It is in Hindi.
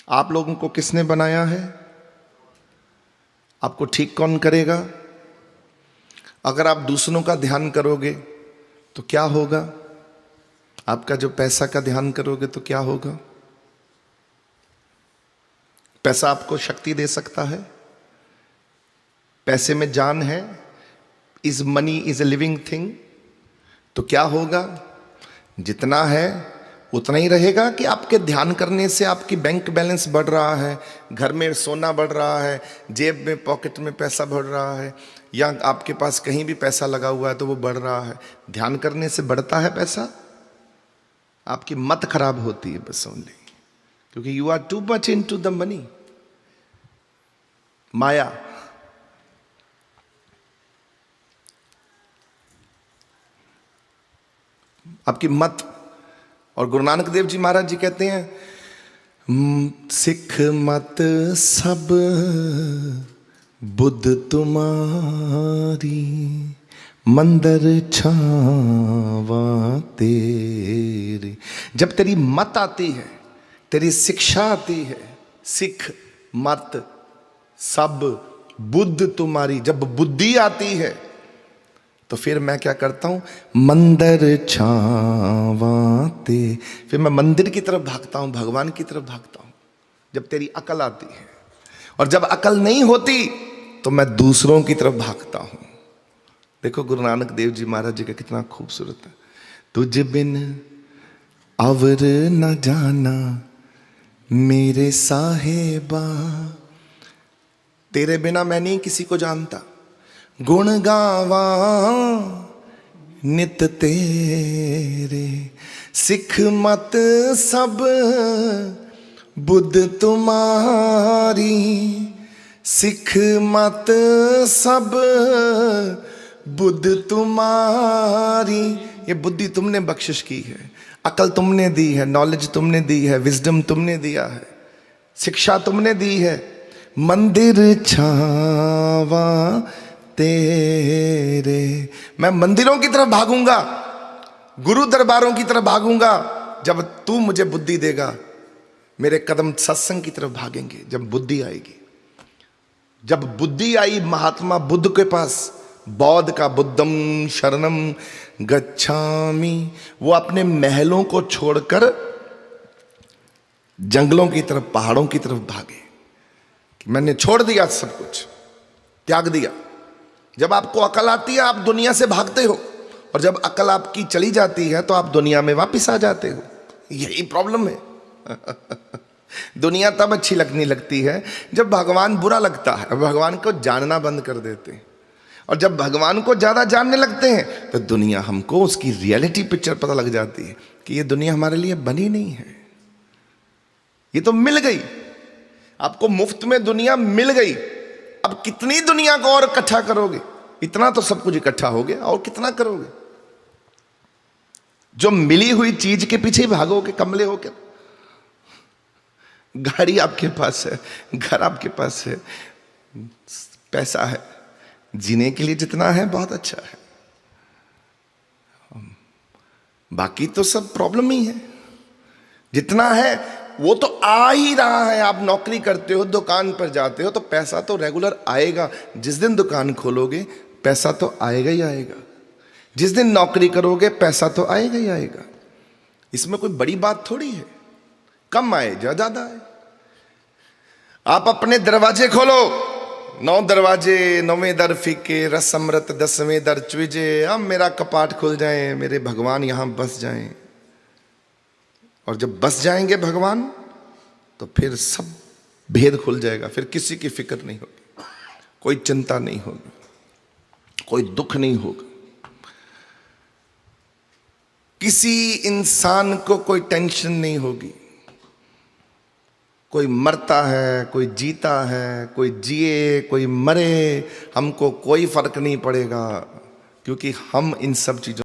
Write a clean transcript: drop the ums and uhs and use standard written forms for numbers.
आप लोगों को किसने बनाया है? आपको ठीक कौन करेगा? अगर आप दूसरों का ध्यान करोगे तो क्या होगा? आपका जो पैसा का ध्यान करोगे तो क्या होगा? पैसा आपको शक्ति दे सकता है? पैसे में जान है? Is money is a living thing? तो क्या होगा? जितना है उतना ही रहेगा कि आपके ध्यान करने से आपकी बैंक बैलेंस बढ़ रहा है, घर में सोना बढ़ रहा है, जेब में पॉकेट में पैसा बढ़ रहा है, या आपके पास कहीं भी पैसा लगा हुआ है तो वो बढ़ रहा है। ध्यान करने से बढ़ता है पैसा? आपकी मत खराब होती है बस ओनली, क्योंकि you are too much into the money, माया। आपकी मत। और गुरु नानक देव जी महाराज जी कहते हैं, सिख मत सब बुद्ध तुम्हारी, मंदिर छावा तेरे। जब तेरी मत आती है, तेरी शिक्षा आती है, सिख मत सब बुद्ध तुम्हारी, जब बुद्धि आती है तो फिर मैं क्या करता हूं? मंदिर छावाते, फिर मैं मंदिर की तरफ भागता हूं, भगवान की तरफ भागता हूं। जब तेरी अकल आती है, और जब अकल नहीं होती तो मैं दूसरों की तरफ भागता हूं। देखो गुरु नानक देव जी महाराज जी का कितना खूबसूरत है। तुझ बिन अवर न जाना मेरे साहेबा, तेरे बिना मैं नहीं किसी को जानता। गुण गावा नित तेरे, सिख मत सब बुद्ध तुम्हारी, सिख मत सब बुद्ध तुम्हारी। ये बुद्धि तुमने बख्शिश की है, अकल तुमने दी है, नॉलेज तुमने दी है, विजडम तुमने दिया है, शिक्षा तुमने दी है। मंदिर छावा तेरे, मैं मंदिरों की तरफ भागूंगा, गुरु दरबारों की तरफ भागूंगा जब तू मुझे बुद्धि देगा। मेरे कदम सत्संग की तरफ भागेंगे जब बुद्धि आएगी। जब बुद्धि आई महात्मा बुद्ध के पास, बौद्ध का बुद्धम शरणम गच्छामि, वो अपने महलों को छोड़कर जंगलों की तरफ, पहाड़ों की तरफ भागे। मैंने छोड़ दिया सब कुछ, त्याग दिया। जब आपको अकल आती है आप दुनिया से भागते हो, और जब अकल आपकी चली जाती है तो आप दुनिया में वापस आ जाते हो। यही प्रॉब्लम है। दुनिया तब अच्छी लगने लगती है जब भगवान बुरा लगता है, भगवान को जानना बंद कर देते हैं। और जब भगवान को ज्यादा जानने लगते हैं तो दुनिया हमको उसकी रियलिटी पिक्चर पता लग जाती है कि ये दुनिया हमारे लिए बनी नहीं है। ये तो मिल गई आपको, मुफ्त में दुनिया मिल गई। अब कितनी दुनिया को और इकट्ठा करोगे? इतना तो सब कुछ इकट्ठा हो गया, और कितना करोगे? जो मिली हुई चीज के पीछे ही भागोगे कमले होकर। गाड़ी आपके पास है, घर आपके पास है, पैसा है, जीने के लिए जितना है बहुत अच्छा है, बाकी तो सब प्रॉब्लम ही है। जितना है वो तो आ ही रहा है। आप नौकरी करते हो, दुकान पर जाते हो तो पैसा तो रेगुलर आएगा। जिस दिन दुकान खोलोगे पैसा तो आएगा ही आएगा, जिस दिन नौकरी करोगे पैसा तो आएगा ही आएगा। इसमें कोई बड़ी बात थोड़ी है, कम आए या ज्यादा आए। आप अपने दरवाजे खोलो, 9 दरवाजे, 9वें दर फीके, रस अमृत 10वें दर चुइजे। अब मेरा कपाट खुल जाए, मेरे भगवान यहां बस जाएं। और जब बस जाएंगे भगवान तो फिर सब भेद खुल जाएगा। फिर किसी की फिक्र नहीं होगी, कोई चिंता नहीं होगी, कोई दुख नहीं होगा, किसी इंसान को कोई टेंशन नहीं होगी। कोई मरता है, कोई जीता है, कोई जिए कोई मरे, हमको कोई फर्क नहीं पड़ेगा, क्योंकि हम इन सब चीजों